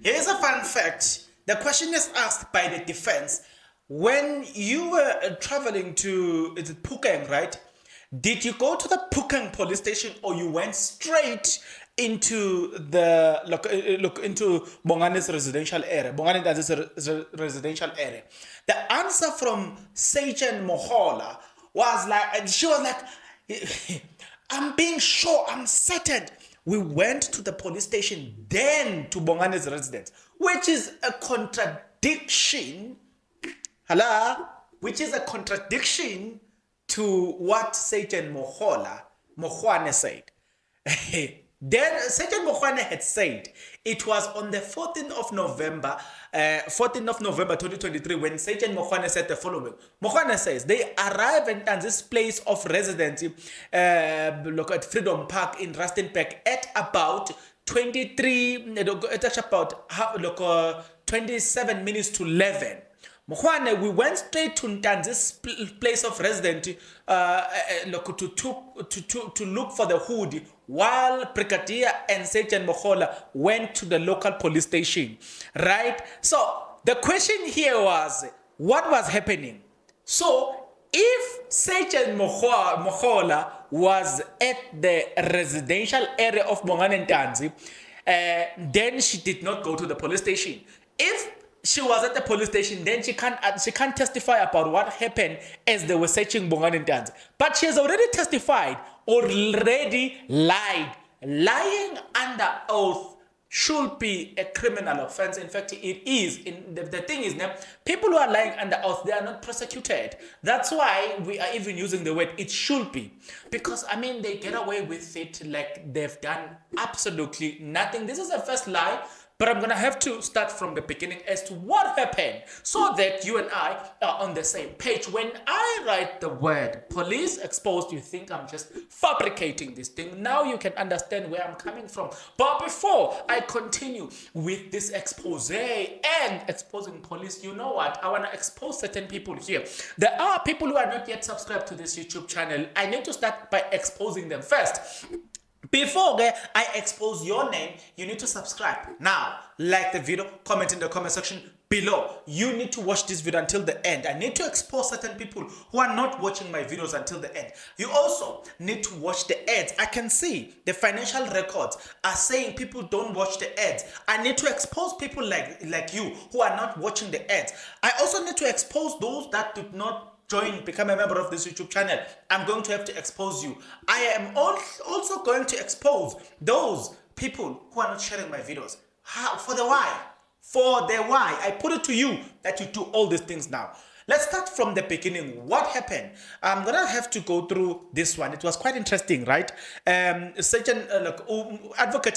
Here's a fun fact. The question is asked by the defense. When you were traveling to is it Pukeng, right? Did you go to the Pukeng police station or you went straight into the into Bongane's residential area? Bongane residential area. The answer from Sgt Mogola was like, she was like, I'm being sure, I'm certain. We went to the police station, then to Bongane's residence, which is a contradiction. Hello? Which is a contradiction to what Sgt Mogola said. Then Sgt Mogola had said it was on the 14th of November, 2023, when Sgt Mogola said the following. Mogola says they arrive at this place of residence, look at Freedom Park in Rustenburg at about 27 minutes to 11. Mogola, we went straight to Ntanzi's place of residence to look for the hood, while Brigadier and Sgt Mogola went to the local police station. Right? So the question here was, what was happening? So if Sgt Mogola was at the residential area of Bongane Ntanzi, then she did not go to the police station. If she was at the police station, then she can't testify about what happened as they were searching Bongane Ntanzi. But she has already testified, already lied. Lying under oath should be a criminal offense. In fact, it is. The thing is now, people who are lying under oath, they are not prosecuted. That's why we are even using the word it should be. Because, I mean, they get away with it like they've done absolutely nothing. This is the first lie. But I'm going to have to start from the beginning as to what happened so that you and I are on the same page. When I write the word police exposed, you think I'm just fabricating this thing. Now you can understand where I'm coming from. But before I continue with this expose and exposing police, you know what? I want to expose certain people here. There are people who are not yet subscribed to this YouTube channel. I need to start by exposing them first. Before I expose your name, you need to subscribe. Now, like the video, comment in the comment section below. You need to watch this video until the end. I need to expose certain people who are not watching my videos until the end. You also need to watch the ads. I can see the financial records are saying people don't watch the ads. I need to expose people like you who are not watching the ads. I also need to expose those that did not become a member of this YouTube channel. I'm going to have to expose you. I am also going to expose those people who are not sharing my videos. How? For the why. For the why. I put it to you that you do all these things now. Let's start from the beginning. What happened? I'm gonna have to go through this one. It was quite interesting, right? Advocate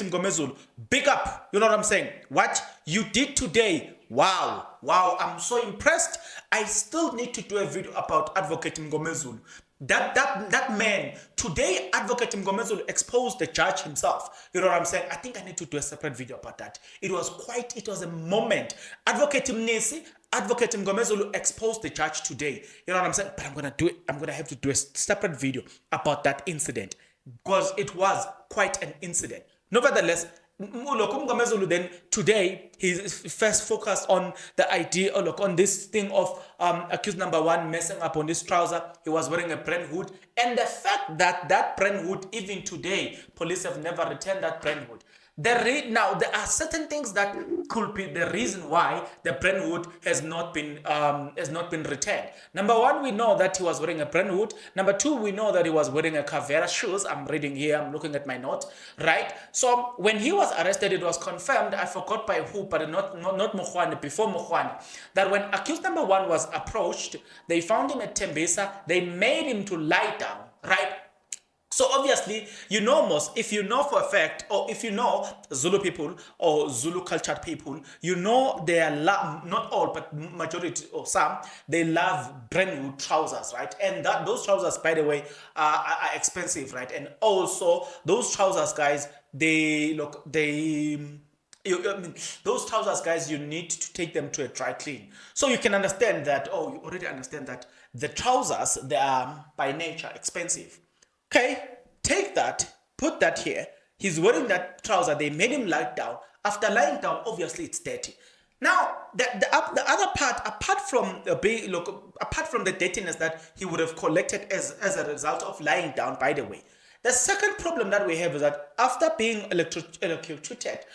Mgomezulu, big up. You know what I'm saying? What you did today. Wow, I'm so impressed. I still need to do a video about Advocate Mgomezulu. That man, today Advocate Mgomezulu exposed the judge himself. You know what I'm saying? I think I need to do a separate video about that. It was a moment. Advocate Mgomezulu exposed the judge today. You know what I'm saying? But I'm gonna have to do a separate video about that incident, because it was quite an incident. Nevertheless, then today he's first focused on the idea on this thing of accused number one messing up on this trouser. He was wearing a brand hood, and the fact that brand hood, even today, police have never returned that brand hood. Now there are certain things that could be the reason why the brand hood has not been returned. Number one, we know that he was wearing a brand hood. Number two, we know that he was wearing a Cavera shoes. I'm reading here, I'm looking at my note, right? So when he was arrested, it was confirmed, I forgot by who, but not Mogola, before Mogola, that when accused number one was approached, they found him at Tembisa, they made him to lie down, right? So obviously, you know most, if you know for a fact, or if you know Zulu people or Zulu cultured people, you know they are, not all, but majority or some, they love brand new trousers, right? And those trousers, by the way, are expensive, right? And also, those trousers, guys, those trousers, guys, you need to take them to a dry clean. So you can understand that, you already understand that the trousers, they are by nature expensive. Okay, take that, put that here. He's wearing that trouser. They made him lie down. After lying down, obviously it's dirty. Now, the other part, apart from the dirtiness that he would have collected as a result of lying down, by the way, the second problem that we have is that after being electrocuted,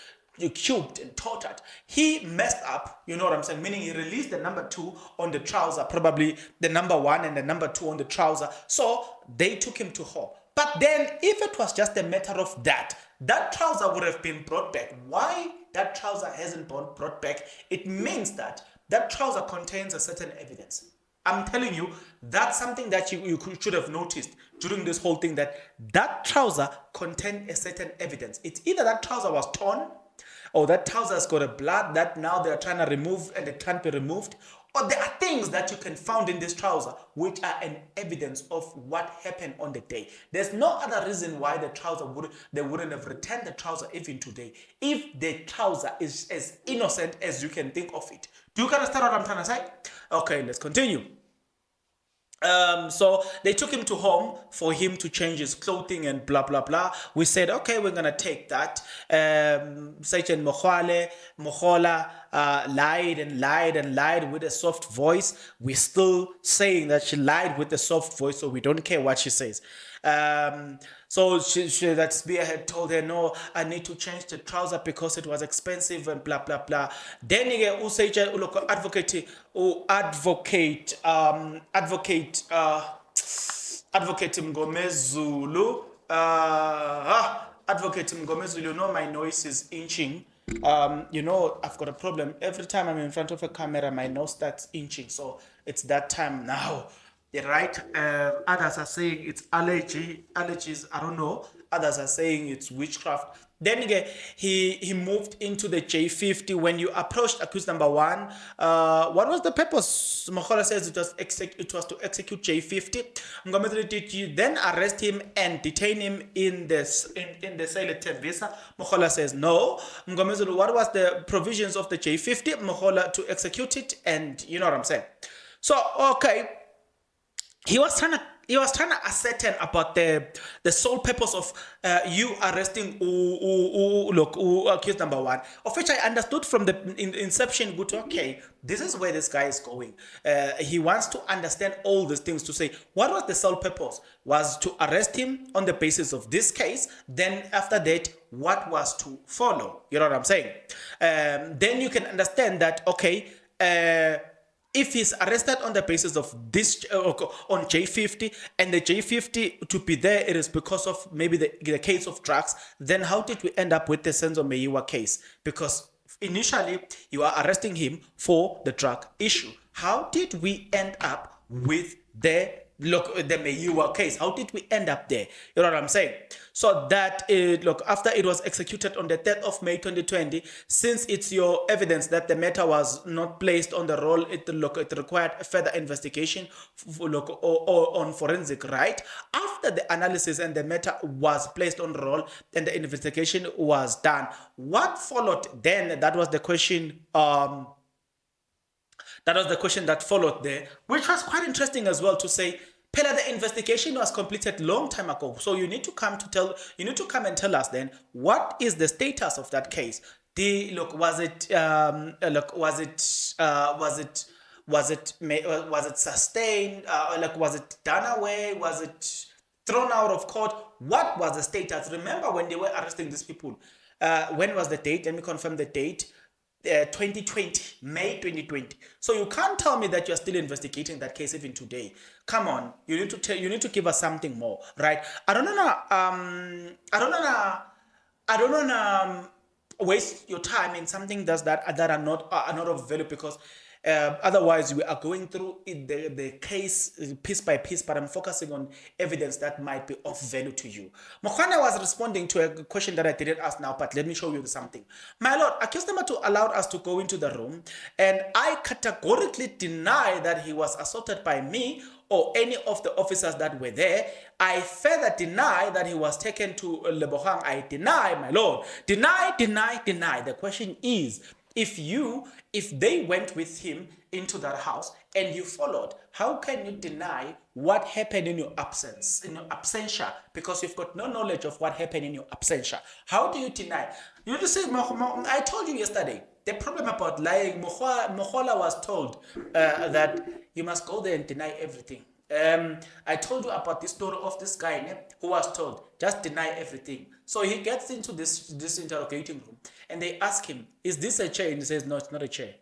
cubed and tortured, he messed up, you know what I'm saying, meaning he released the number 2 on the trouser, probably the number 1 and the number 2 on the trouser, so they took him to home. But then if it was just a matter of that trouser would have been brought back. Why that trouser hasn't been brought back? It means that trouser contains a certain evidence. I'm telling you, that's something that you should have noticed during this whole thing, that trouser contained a certain evidence. It's either that trouser was torn, or that trouser's got a blood that now they're trying to remove and it can't be removed, or there are things that you can find in this trouser which are an evidence of what happened on the day. There's no other reason why they wouldn't have returned the trouser even today if the trouser is as innocent as you can think of it. Do you understand what I'm trying to say? Okay, let's continue. So they took him to home for him to change his clothing and blah blah blah. We said, okay, we're gonna take that. Sgt Mogola lied and lied and lied with a soft voice. We're still saying that she lied with a soft voice, so we don't care what she says. So that Spearhead told her, no, I need to change the trouser because it was expensive and blah blah blah. Then advocate Mgomezulu. Advocate Mgomezulu, you know my nose is inching. You know, I've got a problem. Every time I'm in front of a camera, my nose starts inching. So it's that time now. Right? Others are saying it's allergies, I don't know. Others are saying it's witchcraft. Then again, he moved into the J50. When you approached accused number 1, what was the purpose? Mogola says it was to execute J50. Did you then arrest him and detain him in the cell at Tevisa? Mogola says no. What was the provisions of the J50? Mogola to execute it, and you know what I'm saying. So okay. He was trying to ascertain about the sole purpose of you arresting accused number 1, of which I understood from the inception. Good, okay, this is where this guy is going. He wants to understand all these things to say what was the sole purpose was to arrest him on the basis of this case. Then after that, what was to follow? You know what I'm saying? Then you can understand that okay. If he's arrested on the basis of this on J50 and the J50 to be there, it is because of maybe the case of drugs. Then how did we end up with the Senzo Meyiwa case? Because initially you are arresting him for the drug issue. How did we end up with the Meyiwa case? How did we end up there? You know what I'm saying? So that after it was executed on the 3rd of May 2020, since it's your evidence that the matter was not placed on the roll, it required further investigation on forensic, right? After the analysis and the matter was placed on roll and the investigation was done, what followed then? That was the question. That was the question that followed there, which was quite interesting as well to say, Pella, the investigation was completed long time ago. So you need to come and tell us then what is the status of that case. Was it sustained? Was it done away? Was it thrown out of court? What was the status? Remember when they were arresting these people? When was the date? Let me confirm the date. 2020, May 2020. So you can't tell me that you're still investigating that case even today. Come on, you need to give us something more, right? I don't wanna waste your time in something that are not of value, because otherwise we are going through the case piece by piece, but I'm focusing on evidence that might be of value to you. Mokhwana was responding to a question that I didn't ask now, but let me show you something. My lord, accused number 2 allowed us to go into the room, and I categorically deny that he was assaulted by me or any of the officers that were there. I further deny that he was taken to Lebogang. I deny, my lord. Deny. The question is, If they went with him into that house and you followed, how can you deny what happened in your absence, in your absentia, because you've got no knowledge of what happened in your absentia? How do you deny? You just say, I told you yesterday, the problem about lying, Mogola was told that you must go there and deny everything. I told you about this story of this guy who was told, just deny everything. So he gets into this interrogating room and they ask him, is this a chair? And he says, no, it's not a chair.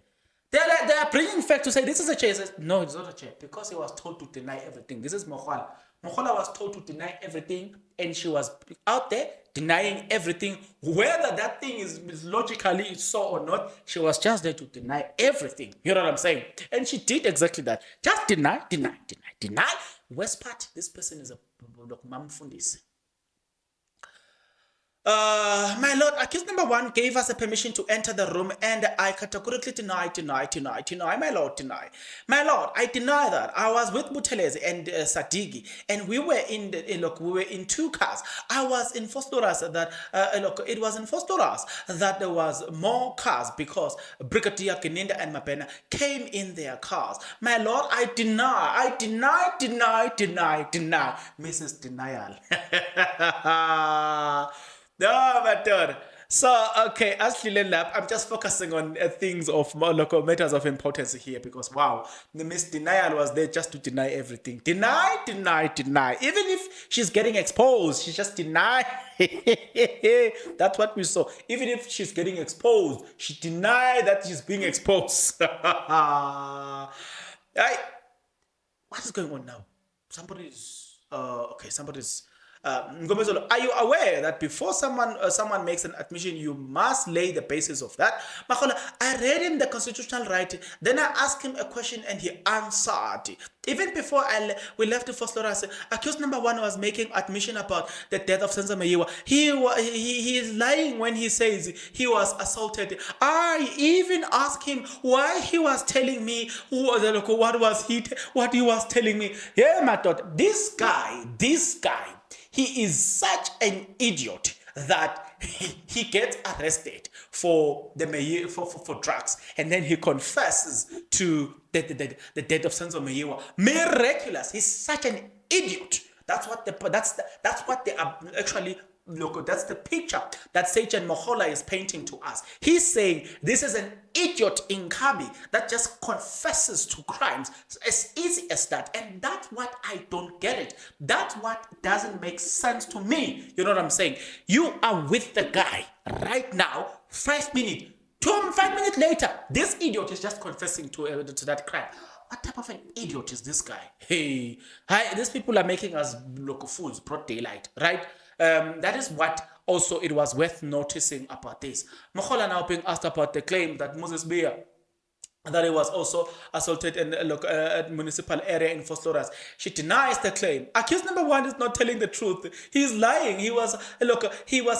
They are bringing fact to say this is a chair. He says, no, it's not a chair, because he was told to deny everything. This is Mogola. Mogola was told to deny everything, and she was out there denying everything. Whether that thing is logically so or not, she was just there to deny everything. You know what I'm saying? And she did exactly that. Just deny. Worst part, this person is a mamfundisi. My lord, accused number 1 gave us a permission to enter the room, and I categorically deny. My lord, deny. My lord, I deny that. I was with Buthelezi and Sadigi, and we were in 2 cars. I was in Fostoras that it was in Fostoras that there was more cars because Brigadier Keninda and Mapena came in their cars. My lord, I deny, Mrs. Denial. No, my God. So, okay, as Lab, I'm just focusing on things of more local matters of importance here because, wow, the Miss Denial was there just to deny everything. Deny. Even if she's getting exposed, she just deny. That's what we saw. Even if she's getting exposed, she denied that she's being exposed. What is going on now? Somebody's... are you aware that before someone makes an admission, you must lay the basis of that? Magola, I read him the constitutional right, then I asked him a question and he answered. Even before we left the first Loras, accused number 1 was making admission about the death of Senzo Meyiwa. He is lying when he says he was assaulted. I even asked him why he was telling me what he was telling me. Yeah, my thought, this guy, he is such an idiot that he gets arrested for drugs, and then he confesses to the death of Senzo Meyiwa. Miraculous! He's such an idiot. That's what they are actually. Look, that's the picture that Sgt Mogola is painting to us. He's saying this is an idiot in Kabi that just confesses to crimes as easy as that. And that's what I don't get it. That's what doesn't make sense to me. You know what I'm saying? You are with the guy right now, 5 minutes, 5 minutes later, this idiot is just confessing to that crime. What type of an idiot is this guy? Hey, these people are making us look fools, broad daylight, right? That is what also it was worth noticing about this. Mogola now being asked about the claim that Moses Beer, that he was also assaulted in a municipal area in Fostoras. She denies the claim. Accused number 1 is not telling the truth. He's lying. He was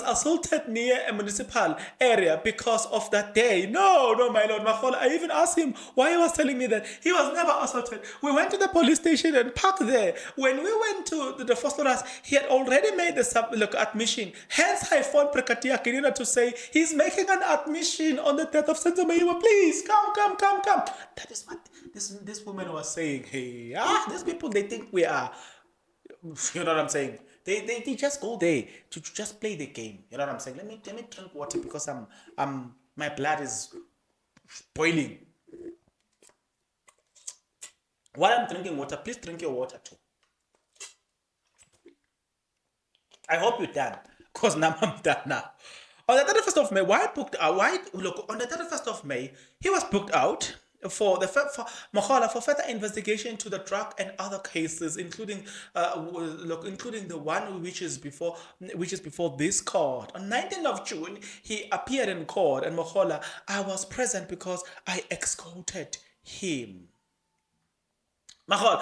assaulted near a municipal area because of that day. No, my lord, Mogola. I even asked him why he was telling me that. He was never assaulted. We went to the police station and parked there. When we went to the Fostoras, he had already made the admission. Hence, I phoned Brigadier Keninda to say he's making an admission on the death of Senzo Meyiwa. Please, come. That is what this woman was saying. Hey, these people, they think we are, you know what I'm saying? They just go there to just play the game. You know what I'm saying? Let me drink water because my blood is boiling. While I'm drinking water, please drink your water too. I hope you're done, because now I'm done now. On the 31st of May, on the 31st of May, he was booked out for Mogola for further investigation into the drug and other cases, including the one which is before this court. On 19th of June, he appeared in court, and Mogola, I was present because I escorted him. Mogola,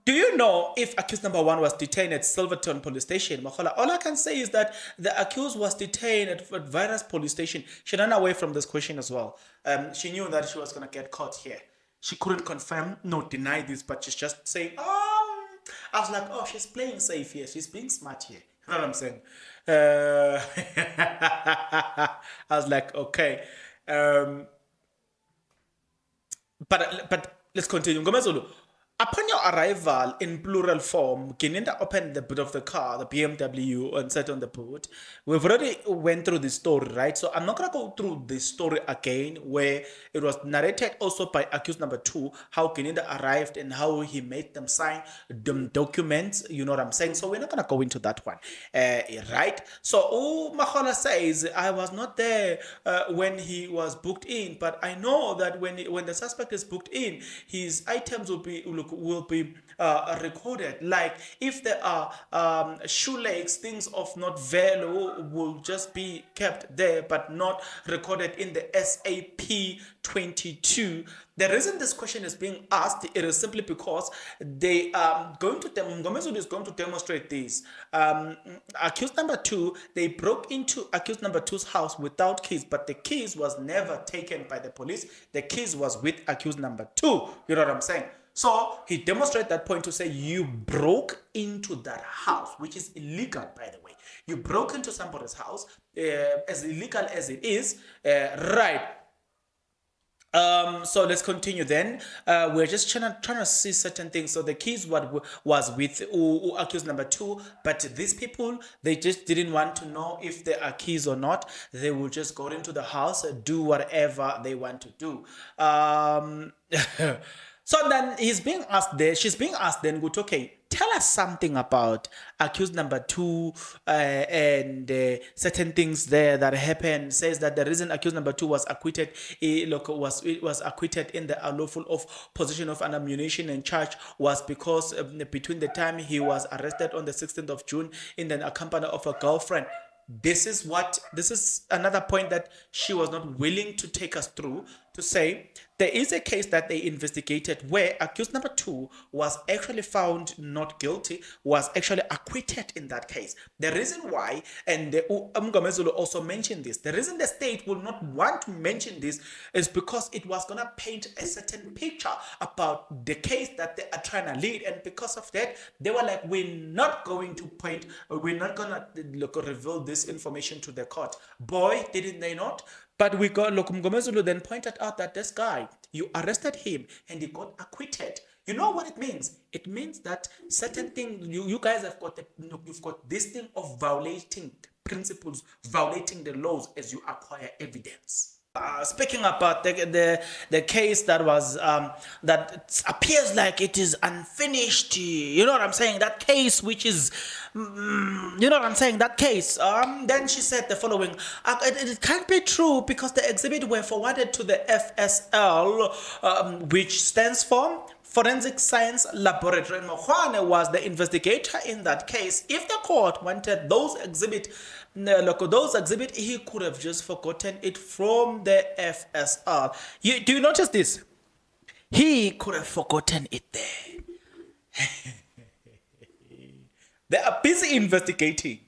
do you know if accused number 1 was detained at Silverton police station? Mogola, all I can say is that the accused was detained at various police station. She ran away from this question as well. She knew that she was going to get caught here. She couldn't confirm, no, deny this, but she's just saying, I was like, she's playing safe here. She's being smart here. know what I'm saying? Uh, I was like, okay. But let's continue. Ngomezulu, upon your arrival in plural form, Gininda opened the boot of the car, the BMW, and sat on the boot. We've already went through the story, right? So I'm not gonna go through the story again, where it was narrated also by accused number 2, how Gininda arrived and how he made them sign them documents. You know what I'm saying? So we're not gonna go into that one, right? So Mogola says, I was not there when he was booked in, but I know that when the suspect is booked in, his items will be recorded. Like if there are shoelaces, things of not value will just be kept there, but not recorded in the SAP 22. The reason this question is being asked, it is simply because they are going to Ngomezulu is going to demonstrate this. Accused number 2, they broke into accused number 2's house without keys, but the keys was never taken by the police. The keys was with accused number 2. You know what I'm saying? So he demonstrated that point to say you broke into that house, which is illegal, by the way. You broke into somebody's house, as illegal as it is, right? So let's continue then. We're just trying to see certain things. So the keys was with accused number 2, but these people, they just didn't want to know if there are keys or not. They will just go into the house, do whatever they want to do. So then she's being asked then, good, okay, tell us something about accused number 2 and certain things there that happened. Says that the reason accused number 2 was acquitted, was acquitted in the unlawful of possession of an ammunition and charge was because between the time he was arrested on the 16th of June in the company of a girlfriend. This is another point that she was not willing to take us through, to say there is a case that they investigated where accused number 2 was actually found not guilty, was actually acquitted in that case. The reason why, and Mngomezulu also mentioned this, the reason the state will not want to mention this is because it was going to paint a certain picture about the case that they are trying to lead, and because of that, they were like, we're not going to reveal this information to the court. Boy, didn't they not? But we got Mngomezulu then pointed out that this guy, you arrested him and he got acquitted. You know what it means? It means that certain things, you guys have got you've got this thing of violating principles, violating the laws as you acquire evidence. Speaking about the case that was that appears like it is unfinished, you know what I'm saying? That case which is, you know what I'm saying? That case. Then she said the following: it can't be true because the exhibit were forwarded to the FSL, which stands for Forensic Science Laboratory. Mogola was the investigator in that case. If the court wanted those exhibit, he could have just forgotten it from the FSR. Do you notice this? He could have forgotten it there. They are busy investigating,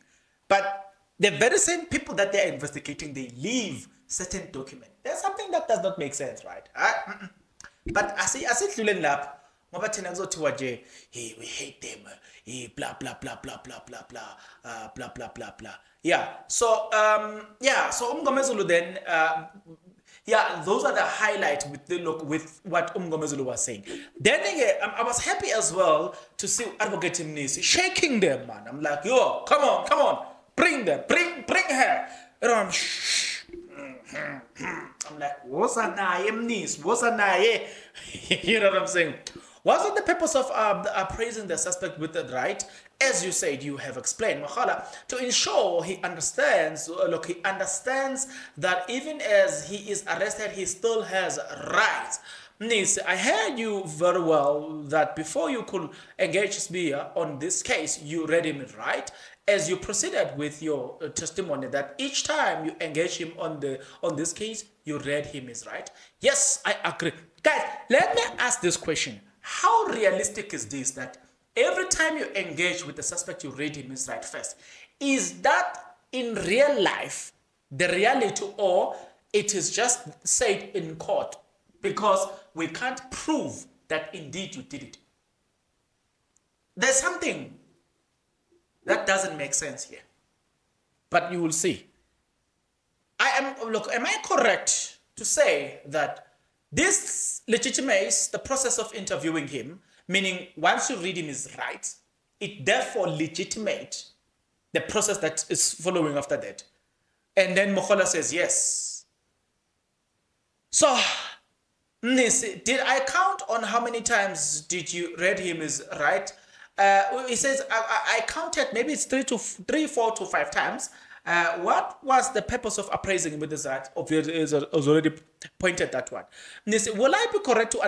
but the very same people that they are investigating, they leave certain documents. There's something that does not make sense, right? But asidlule lapha ngoba thina kuzothiwa nje, hey, we hate them, hey, blah blah blah blah blah blah blah blah blah blah blah. Yeah. So so Mngomezulu then those are the highlights with what Mngomezulu was saying. Then again, I was happy as well to see Advocate Mnisi shaking them, man. I'm like, yo, come on, bring them, bring her. You know, I'm like, what's naye Mnisi? What's naye? You know what I'm saying? Wasn't the purpose of appraising the suspect with the right, as you said, you have explained, Mogola, to ensure he understands, he understands that even as he is arrested, he still has rights. Nis, I heard you very well that before you could engage Sbia on this case, you read him right, as you proceeded with your testimony, that each time you engage him on this case, you read him is right. Yes, I agree. Guys, let me ask this question. How realistic is this that every time you engage with the suspect, you read him is right first? Is that in real life the reality, or it is just said in court because we can't prove that indeed you did it? There's something. That doesn't make sense here. But you will see. Am I correct to say that this legitimates the process of interviewing him, meaning once you read him his rights, it therefore legitimates the process that is following after that. And then Mogola says yes. So, Nisi, did I count on how many times did you read him his right? He says, I counted, maybe it's 4 to 5 times. What was the purpose of appraising with this right? Obviously, is already pointed that one. Nisi, will I be correct to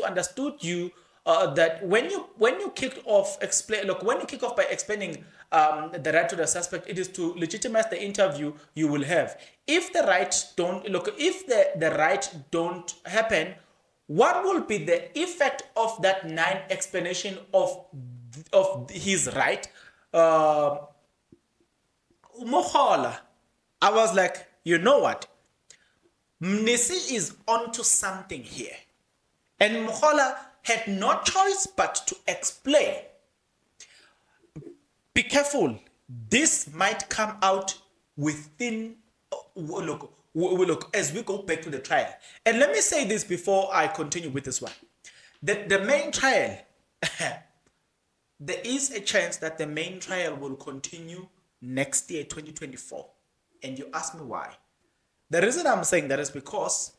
understood you that when you kick off by explaining the right to the suspect, it is to legitimize the interview you will have. If the rights don't if the right don't happen, what will be the effect of that 9 explanation of his right? Mogola, I was like, you know what? Mnisi is onto something here. And Mogola had no choice but to explain. Be careful. This might come out within, as we go back to the trial. And let me say this before I continue with this one. The main trial, there is a chance that the main trial will continue next year, 2024. And you ask me why. The reason I'm saying that is because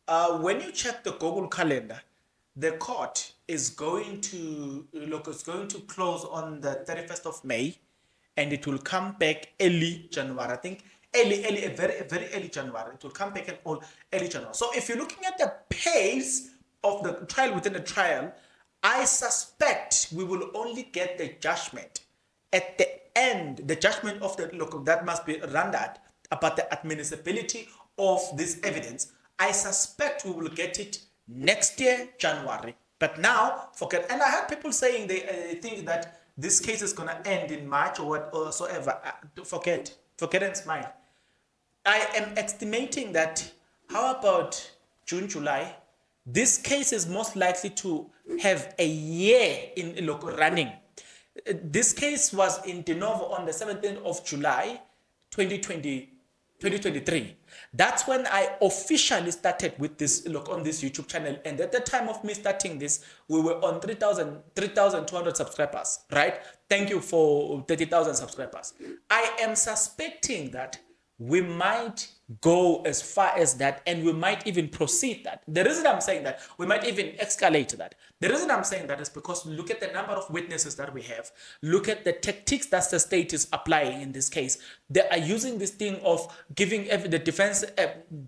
when you check the Google calendar, the court is going to close on the 31st of May, and it will come back early January. I think very early January. It will come back in early January. So if you're looking at the pace of the trial within the trial, I suspect we will only get the judgment at the end. The judgment of the that must be rendered about the admissibility of this evidence. I suspect we will get it next year, January. But now, forget. And I heard people saying they think that this case is going to end in March or whatsoever. Forget and smile. I am estimating that, how about June, July? This case is most likely to have a year in running. This case was in de novo on the 17th of July, 2023. That's when I officially started with this on this YouTube channel. And at the time of me starting this, we were on 3,200 subscribers, right? Thank you for 30,000 subscribers. I am suspecting that we might go as far as that, and we might even proceed that. The reason I'm saying that, we might even escalate that. The reason I'm saying that is because look at the number of witnesses that we have. Look at the tactics that the state is applying in this case. They are using this thing of giving the defense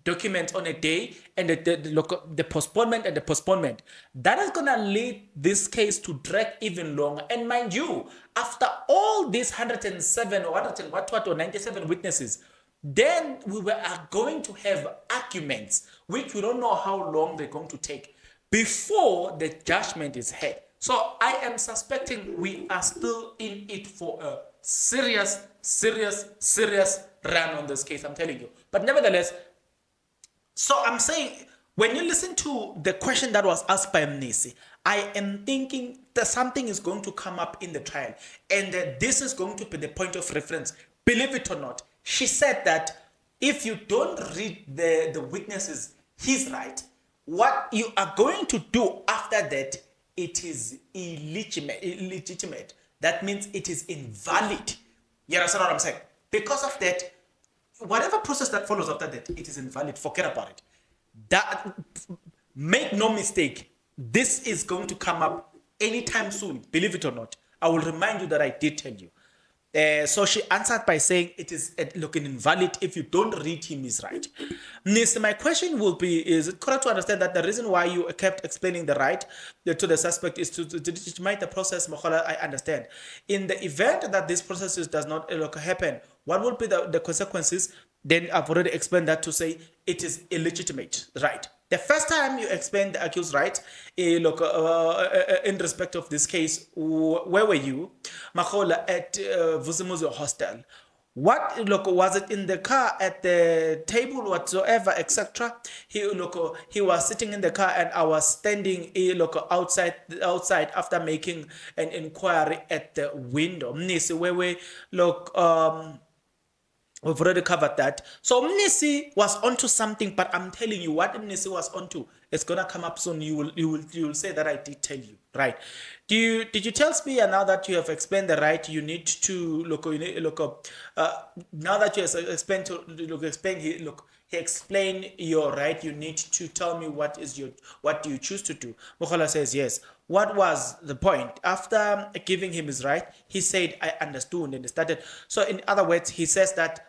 documents on a day, and the postponement and the postponement. That is going to lead this case to drag even longer. And mind you, after all these 107 or 97 witnesses, then we are going to have arguments which we don't know how long they're going to take before the judgment is heard. So I am suspecting we are still in it for a serious run on this case, I'm telling you. But nevertheless, so I'm saying, when you listen to the question that was asked by Mnisi, I am thinking that something is going to come up in the trial, and that this is going to be the point of reference. Believe it or not, she said that if you don't read the witnesses his right, what you are going to do after that, it is illegitimate. That means it is invalid. You understand what I'm saying? Because of that, whatever process that follows after that, it is invalid. Forget about it. That, make no mistake, this is going to come up anytime soon. Believe it or not. I will remind you that I did tell you. So she answered by saying it is looking invalid if you don't read him his right. Nisi, my question will be, is it correct to understand that the reason why you kept explaining the right to the suspect is to legitimize the process? Mogola, I understand. In the event that this process does not happen, what will be the consequences? Then I've already explained that to say it is illegitimate, right? The first time you explained the accused right, in respect of this case, where were you? Mogola, at Vusimuzi Hostel. What look, was it in the car, at the table, whatsoever, etc. He was sitting in the car and I was standing outside after making an inquiry at the window. Mnisi, where look we've already covered that. So Mnisi was onto something, but I'm telling you what Mnisi was onto. It's gonna come up soon. You will say that I did tell you, right? Did you tell Spear now that you have explained the right? You need to look up. Now that you have explained he explained your right. You need to tell me what do you choose to do. Mogola says yes. What was the point? After giving him his right, he said, I understood, and he started. So in other words, he says that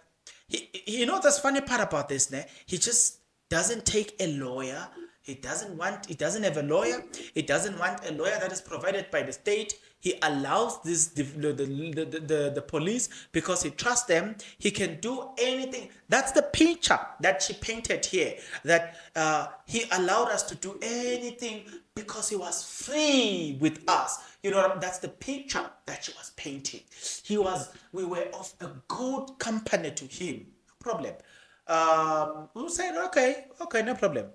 that's funny part about this, ne? He just doesn't take a lawyer. He doesn't have a lawyer. He doesn't want a lawyer that is provided by the state. He allows the police because he trusts them. He can do anything. That's the picture that she painted here. That he allowed us to do anything because he was free with us. That's the picture that she was painting. We were of a good company to him. No problem. We said, okay, no problem.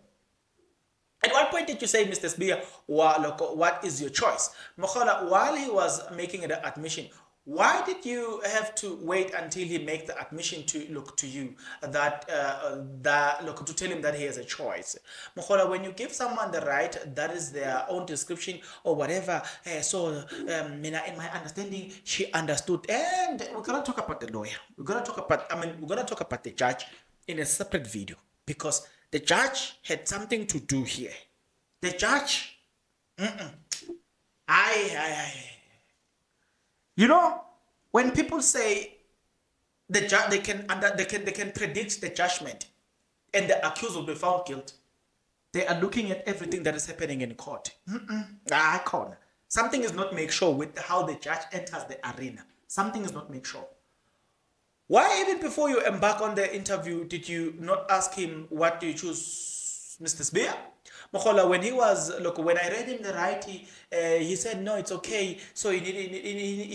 At what point did you say, Mr. Spear, what is your choice? Mogola, while he was making the admission, why did you have to wait until he make the admission to you that to tell him that he has a choice? Mogola, when you give someone the right, that is their own description or whatever. In my understanding, she understood. And we're gonna talk about the lawyer. We're gonna talk about the judge in a separate video because the judge had something to do here. The judge, when people say the judge, they can predict the judgment, and the accused will be found guilty. They are looking at everything that is happening in court. I can't. Something is not make sure with how the judge enters the arena. Something is not make sure. Why even before you embark on the interview did you not ask him what do you choose, Mr. Spear? Mogola, when I read him the right, he said no, it's okay. So he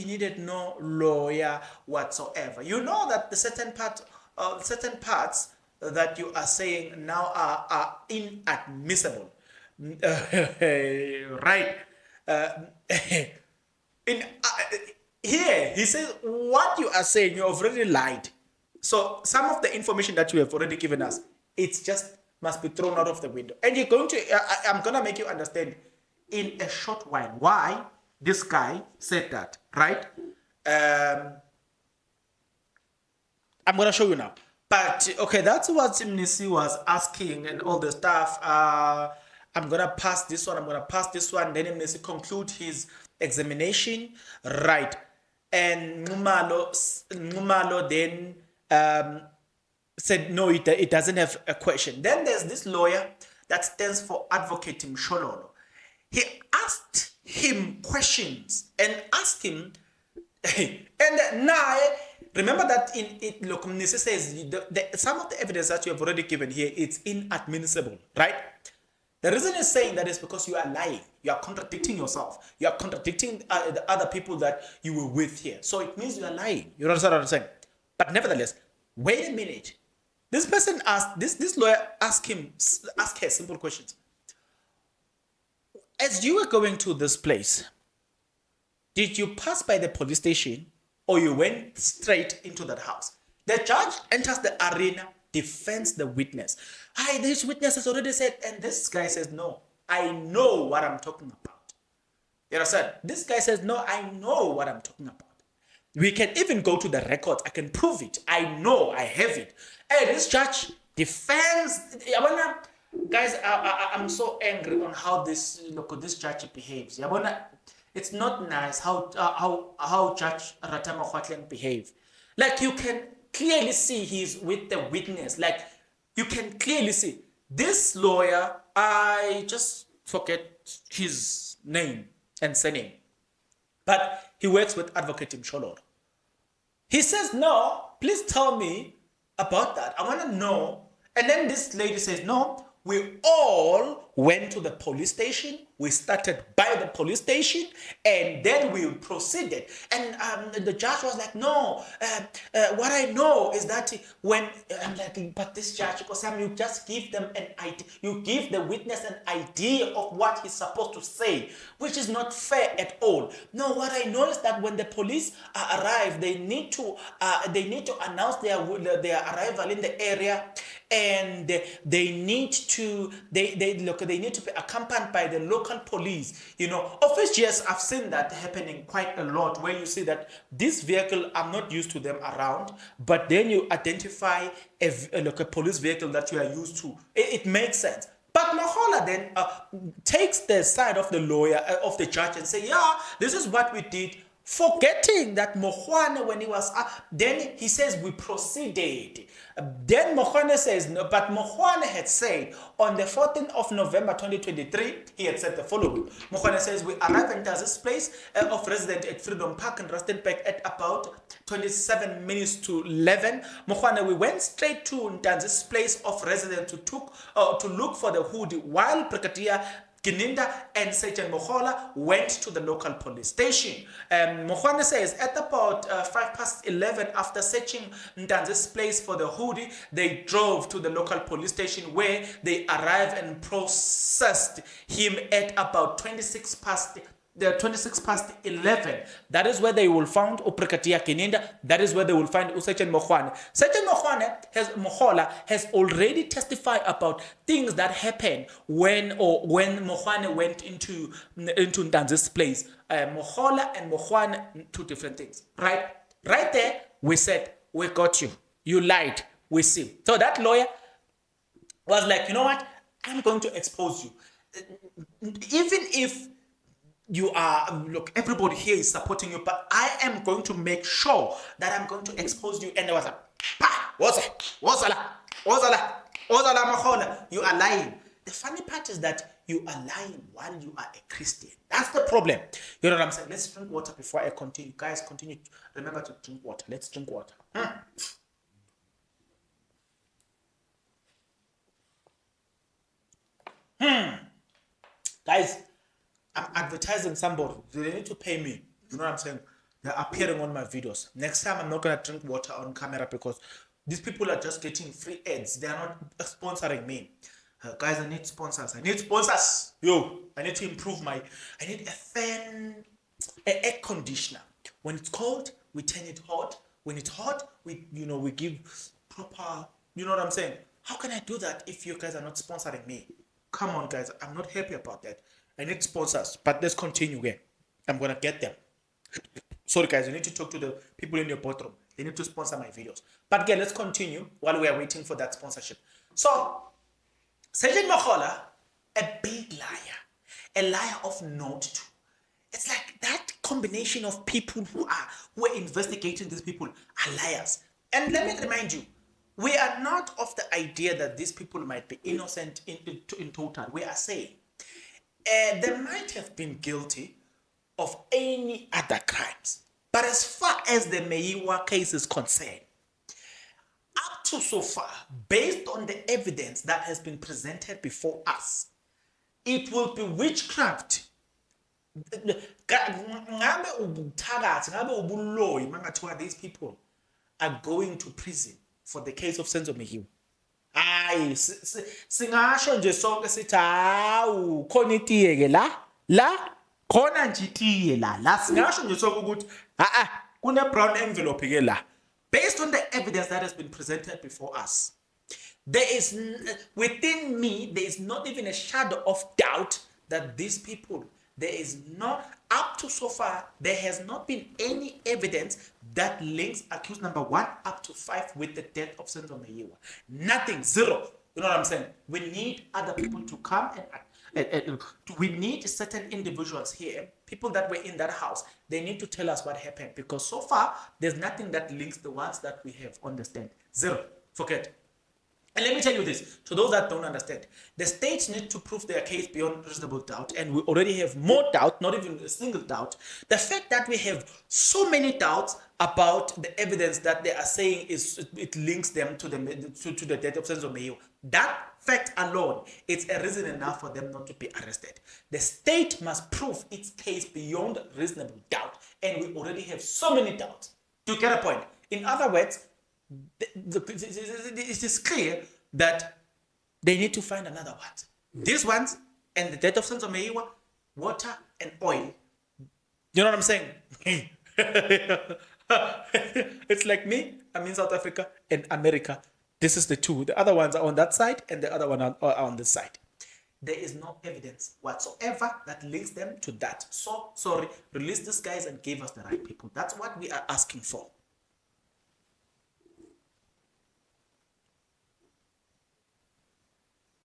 needed no lawyer whatsoever. You know that the certain parts that you are saying now are inadmissible, right? Here, he says, what you are saying, you have already lied. So some of the information that you have already given us, it's just must be thrown out of the window. And you're going to, I'm going to make you understand in a short while why this guy said that, right? I'm going to show you now. But, okay, that's what Mnisi was asking and all the stuff. I'm going to pass this one. Then Mnisi conclude his examination, right? And Ngumalo then said, no, it doesn't have a question. Then there's this lawyer that stands for Advocate Mshololo. He asked him questions and asked him, and now, remember that Mnisi says some of the evidence that you have already given here, it's inadmissible, right? The reason he's saying that is because you are lying. You are contradicting yourself. You are contradicting the other people that you were with here. So it means you are lying. You understand what I'm saying? But nevertheless, wait a minute. This person asked, this lawyer asked her simple questions. As you were going to this place, did you pass by the police station or you went straight into that house? The judge enters the arena, defends the witness. This witness has already said, and this guy says, no, I know what I'm talking about. You understand? This guy says, no, I know what I'm talking about. We can even go to the records. I can prove it. I know, I have it. Hey, this judge defends. Guys, I'm so angry on how this judge behaves. It's not nice how Judge Ratama Khwatleng behave. Like you can clearly see he's with the witness. Like you can clearly see this lawyer. I just forget his name and surname, but he works with Advocate Mshololo. He says, "No, please tell me about that. I want to know." And then this lady says, "No, we all went to the police station. We started by the police station, and then we proceeded. And the judge was like, no, what I know is that when, I'm like, but this judge, because you just give them an idea, you give the witness an idea of what he's supposed to say, which is not fair at all. No, what I know is that when the police arrive, they need to announce their arrival in the area, and they need to be accompanied by the local police. Of which, yes, I've seen that happening quite a lot, where you see that this vehicle, I'm not used to them around, but then you identify a police vehicle that you are used to. It makes sense. But Mogola then takes the side of the lawyer, of the judge, and say, yeah, this is what we did, forgetting that Mogoane, when he was then he says we proceeded. Then Mogoane says, no, but Mogoane had said on the 14th of November 2023, he had said the following. Mogoane says, we arrived at Ntazi's place of residence at Freedom Park in Rustenburg at about 27 minutes to 11. Mogoane, we went straight to Ntazi's place of residence to look for the hoodie, while Brigadier Kininda and Sgt Mogola went to the local police station. Mogoane says at about 11:05, after searching Ntanzi's place for the hoodie, they drove to the local police station, where they arrived and processed him at about 26 past 11. That is where they will find Brigadier Kininda. That is where they will find Sgt Mogoane. Sgt Mogola has already testified about things that happened when Mogoane went into Ntanzi's place. Mogola and Mogoane, two different things. Right there, we said, we got you. You lied. We see. So that lawyer was like, you know what? I'm going to expose you. Even if you are, look, everybody here is supporting you, but I am going to make sure that I'm going to expose you. And there was a, you are lying. The funny part is that you are lying while you are a Christian. That's the problem. You know what I'm saying? Let's drink water before I continue. Guys, continue. Remember to drink water. Let's drink water. Guys, I'm advertising somebody. They need to pay me. You know what I'm saying? They're appearing on my videos. Next time, I'm not going to drink water on camera, because these people are just getting free ads. They are not sponsoring me. Guys, I need sponsors. I need sponsors. I need to improve I need a fan, an air conditioner. When it's cold, we turn it hot. When it's hot, we give proper, you know what I'm saying? How can I do that if you guys are not sponsoring me? Come on, guys. I'm not happy about that. I need sponsors, but let's continue again. I'm going to get them. Sorry, guys, you need to talk to the people in your boardroom. They need to sponsor my videos. But again, let's continue while we are waiting for that sponsorship. So, Sgt Mogola, a big liar, a liar of note too. It's like that combination of people who are investigating these people are liars. And let me remind you, we are not of the idea that these people might be innocent in total. We are saying they might have been guilty of any other crimes. But as far as the Meyiwa case is concerned, up to so far, based on the evidence that has been presented before us, it will be witchcraft. These people are going to prison for the case of Senzo Meyiwa. Hayi singasho nje sonke sithi hawu khona itiye ke la khona nje itiye la singasho nje sonke ukuthi kune brown envelope ke la. Based on the evidence that has been presented before us, there is within me, there is not even a shadow of doubt that these people, there is not, up to so far, there has not been any evidence that links accused number 1 up to 5 with the death of Senzo Meyiwa. Nothing, zero. You know what I'm saying? We need other people to come and we need certain individuals here, people that were in that house. They need to tell us what happened, because so far, there's nothing that links the ones that we have. Understand? Zero. Forget. And let me tell you this, to those that don't understand, the states need to prove their case beyond reasonable doubt, and we already have more doubt, not even a single doubt. The fact that we have so many doubts about the evidence that they are saying it links them to the death of Senzo Mayo, that fact alone, it's a reason enough for them not to be arrested. The state must prove its case beyond reasonable doubt, and we already have so many doubts. Do you get a point? In other words, it is clear that they need to find another one. These ones and the death of Senzo Mayiwa, water and oil. You know what I'm saying? It's like me, I'm in South Africa and America. This is the two. The other ones are on that side and the other one are on this side. There is no evidence whatsoever that links them to that. So, sorry, release these guys and give us the right people. That's what we are asking for.